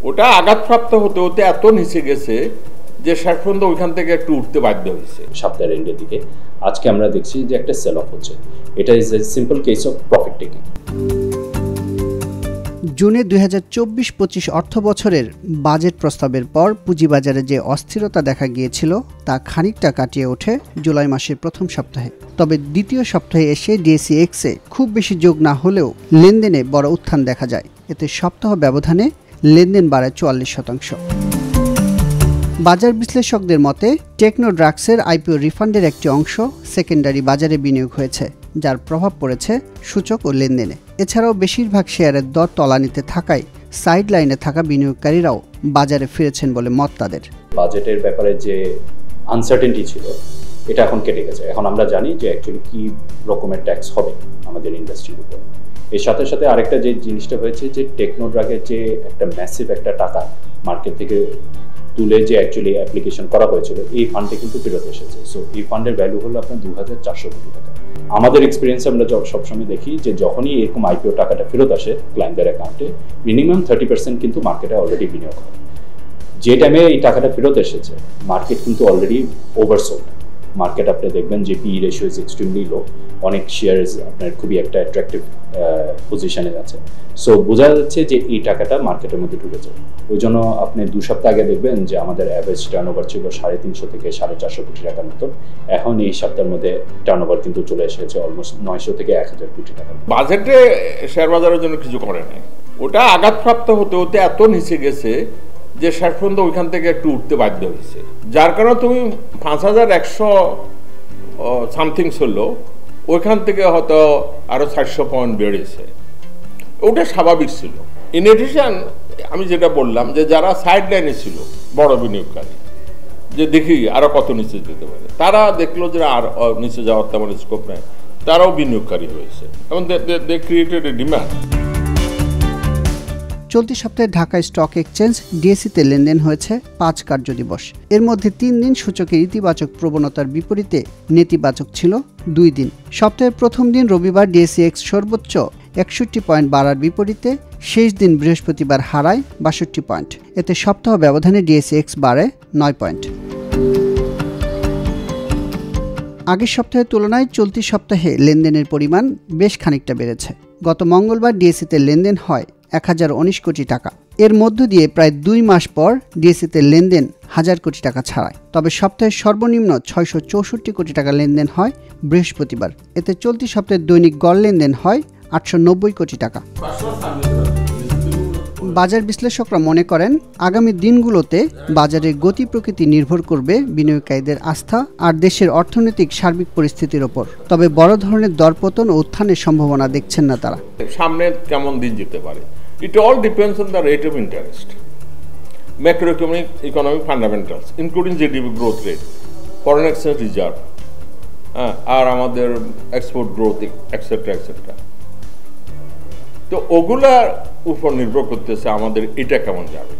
ওটা আঘাতপ্রাপ্ত হতে হতে এত নিচে গেছে যে শেষ পর্যন্ত ওইখান থেকে একটু উঠতে বাধ্য হয়েছে সপ্তাহের এন্ডের দিকে। আজকে আমরা দেখছি যে একটা সেল অফ হচ্ছে। এটা is a simple case of profit taking. জুনে 2024-25 অর্থ বছরের বাজেট প্রস্তাবের পর পুঁজিবাজারে যে অস্থিরতা দেখা গিয়েছিল তা খানিকটা কাটিয়ে ওঠে জুলাই মাসের প্রথম সপ্তাহে। তবে দ্বিতীয় সপ্তাহে এসে ডিএসইএক্সে খুব বেশি যোগ না হলেও লেনদেনে বড় উত্থান দেখা যায়। এতে সপ্তাহ ব্যবধানে লেনদেন বাড়ায় 44%। বাজার বিশ্লেষকদের মতে টেকনো ড্রাগসের আইপিও রিফান্ডের একটি অংশ সেকেন্ডারি বাজারে বিনিয়োগ হয়েছে, যার প্রভাব পড়েছে সূচক ও লেনদেনে। এছাড়াও বেশিরভাগ শেয়ারের দর তলানিতে থাকায় সাইড লাইনে থাকা বিনিয়োগকারীরাও বাজারে ফিরেছেন বলে মত তাদের। বাজেটের ব্যাপারে যে আনসার্টেনটি ছিল এটা এখন কেটে গেছে। এখন আমরা জানি যে অ্যাকচুয়ালি কি রকমের ট্যাক্স হবে আমাদের ইন্ডাস্ট্রির উপর। এর সাথে সাথে আরেকটা যে জিনিসটা হয়েছে যে টেকনো ড্রাগের যে একটা ম্যাসিভ একটা টাকা মার্কেট থেকে তুলে যে অ্যাকচুয়ালি অ্যাপ্লিকেশন করা হয়েছিল, এই ফান্ডে কিন্তু ফেরত এসেছে। সো এই ফান্ডের ভ্যালু হলো আপনার 2400 কোটি টাকা। আমাদের এক্সপিরিয়েন্সে আমরা সবসময় দেখি যে যখনই এরকম আইপিও টাকাটা ফেরত আসে ক্লায়েন্টদের অ্যাকাউন্টে, মিনিমাম 30% কিন্তু মার্কেটে অলরেডি বিনিয়োগ হয়। যে টাইমে এই টাকাটা ফেরত এসেছে মার্কেট কিন্তু অলরেডি ওভারসোল্ড। মার্কেট আপনি দেখবেন যে পি রেশিও ইজ এক্সট্রিমলি লো। অনেক শেয়ারস আপনার খুবই একটা অ্যাট্রাকটিভ পজিশনে আছে। সো বোঝা যাচ্ছে যে এই টাকাটা মার্কেটের মধ্যে ঢুকেছে। ওই জন্য আপনি 2 সপ্তাহ আগে দেখবেন যে আমাদের অ্যাভারেজ টার্নওভার ছিল 350 থেকে 450 কোটি টাকার মতো। এখন এই সপ্তাহের মধ্যে টার্নওভার কিন্তু চলে এসেছে অলমোস্ট 900 থেকে 1000 কোটি টাকা। বাজেটে শেয়ার বাজারের জন্য কিছু করে নাই। ওটা আঘাতপ্রাপ্ত হতে হতে এত নিচে গেছে যে শেষ পর্যন্ত ওইখান থেকে একটু উঠতে বাধ্য হয়েছে, যার কারণে তুমি 5100 সামথিং ছিল, ওইখান থেকে হয়তো আরো 400 পয়েন্ট বেড়েছে। ওটা স্বাভাবিক ছিল। ইন এডিশন আমি যেটা বললাম যে যারা সাইড লাইনে ছিল বড় বিনিয়োগকারী, যে দেখি আরো কত নিচে যেতে পারে, তারা দেখলো যে আর নিচে যাওয়ার তেমন স্কোপ নেই, তারাও বিনিয়োগকারী হয়েছে এবং দে ক্রিয়েটেড এ ডিমান্ড। চলতি সপ্তাহে ঢাকা স্টক এক্সচেঞ্জ ডিএসইতে লেনদেন হয়েছে 5 কার্যদিবস। এর মধ্যে 3 দিন সূচকের ইতিবাচক প্রবণতার বিপরীতে নেতিবাচক ছিল 2 দিন। সপ্তাহের প্রথম দিন রবিবার ডিএসইএক্স সর্বোচ্চ 61 পয়েন্ট বাড়ার বিপরীতে শেষ দিন বৃহস্পতিবার হারায় 62 পয়েন্ট। এতে সপ্তাহ ব্যবধানে ডিএসইএক্স বাড়ে 9 পয়েন্ট। আগের সপ্তাহের তুলনায় চলতি সপ্তাহে লেনদেনের পরিমাণ বেশ খানিকটা বেড়েছে। গত মঙ্গলবার ডিএসইতে লেনদেন হয় 1019 কোটি টাকা। এর মধ্য দিয়ে প্রায় 2 মাস পর ডিএসইতে লেনদেন 1000 কোটি টাকা ছাড়ায়। তবে সপ্তাহের সর্বনিম্ন 664 কোটি টাকা লেনদেন হয় বৃহস্পতিবার। এতে চলতি সপ্তাহের দৈনিক গড় লেনদেন হয় 890 কোটি টাকা। বাজার বিশ্লেষকরা মনে করেন আগামী দিনগুলোতে বাজারের গতি প্রকৃতি নির্ভর করবে বিনিয়োগকারীদের আস্থা আর দেশের অর্থনৈতিক সার্বিক পরিস্থিতির ওপর। তবে বড় ধরনের দরপতন ও উত্থানের সম্ভাবনা দেখছেন না তারা। সামনে কেমন দিন যেতে পারে, it all depends on the rate of interest, macroeconomic economic fundamentals including GDP growth rate, foreign exchange reserve, আর আমাদের এক্সপোর্ট গ্রোথ এক্সেট্রা এক্সেট্রা। তো ওগুলার উপর নির্ভর করতেছে আমাদের এটা কেমন যাবে।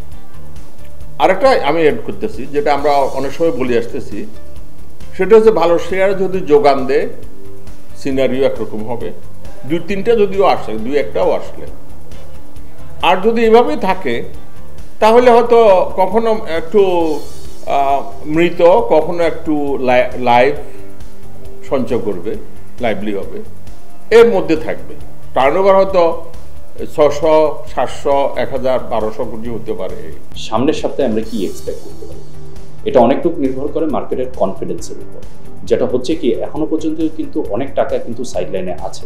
আরেকটা আমি এড করতেছি, যেটা আমরা অনেক সময় বলে আসতেছি, সেটা হচ্ছে ভালো শেয়ার যদি যোগান দেয় সিনারিও একরকম হবে, 2-3টা যদিও আসে, 2-1টাও আসলে, আর যদি এভাবেই থাকে তাহলে হয়তো কখনো একটু মৃত, কখনো একটু লাইভ সঞ্চয় করবে, লাইভলি হবে, এর মধ্যে থাকবে। টার্নওভার হয়তো 600, 700, 1000, 1200 কোটি হতে পারে। সামনের সপ্তাহে আমরা কি এক্সপেক্ট করতে পারি, এটা অনেকটুকু নির্ভর করে মার্কেটের কনফিডেন্সের উপর। যেটা হচ্ছে কি এখনো পর্যন্ত কিন্তু অনেক টাকা কিন্তু সাইডলাইনে আছে।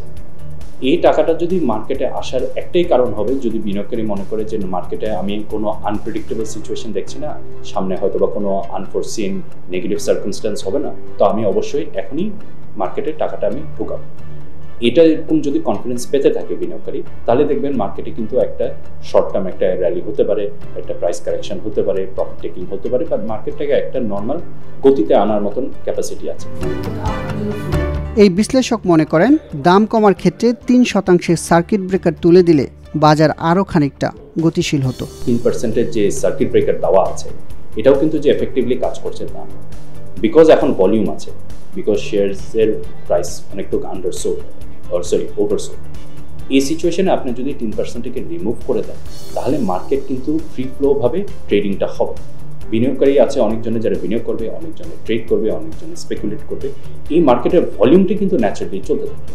এই টাকাটা যদি মার্কেটে আসার একটাই কারণ হবে যদি বিনিয়োগকারী মনে করে যে মার্কেটে আমি কোনো আনপ্রেডিক্টেবল সিচুয়েশন দেখছি না, সামনে হয়তো বা কোনো আনফোরসিন নেগেটিভ সার্কামস্ট্যান্স হবে না, তো আমি অবশ্যই এখনই মার্কেটে টাকাটা আমি ঢুকাবো। এটা এরকম যদি কনফিডেন্স পেতে থাকে বিনিয়োগকারী, তাহলে দেখবেন মার্কেটে কিন্তু একটা শর্ট টার্ম একটা র্যালি হতে পারে, একটা প্রাইস কারেকশন হতে পারে, প্রফিট টেকিং হতে পারে, বা মার্কেটটাকে একটা নর্মাল গতিতে আনার মতন ক্যাপাসিটি আছে। এই বিশ্লেষক মনে করেন দাম কমার ক্ষেত্রে 3% সার্কিট ব্রেকার তুলে দিলে বাজার আরও খানিকটা গতিশীল হতো। 3% যে সার্কিট ব্রেকার দেওয়া আছে এটাও কিন্তু যে এফেক্টিভলি কাজ করছে না, বিকজ এখন ভলিউম আছে, বিকজ শেয়ারসের প্রাইস অনেকটুকু আন্ডারসোল্ড ওভারসোল্ড। এই সিচুয়েশনে আপনি যদি 10%কে রিমুভ করে দেন তাহলে মার্কেট কিন্তু ফ্রি ফ্লোভাবে ট্রেডিংটা হবে। বিনিয়োগকারী আছে অনেকজনে যারা বিনিয়োগ করবে, অনেকজনে ট্রেড করবে, অনেকজনে স্পেকুলেট করবে। এই মার্কেটের ভলিউমটি কিন্তু ন্যাচারালি চলতে থাকবে।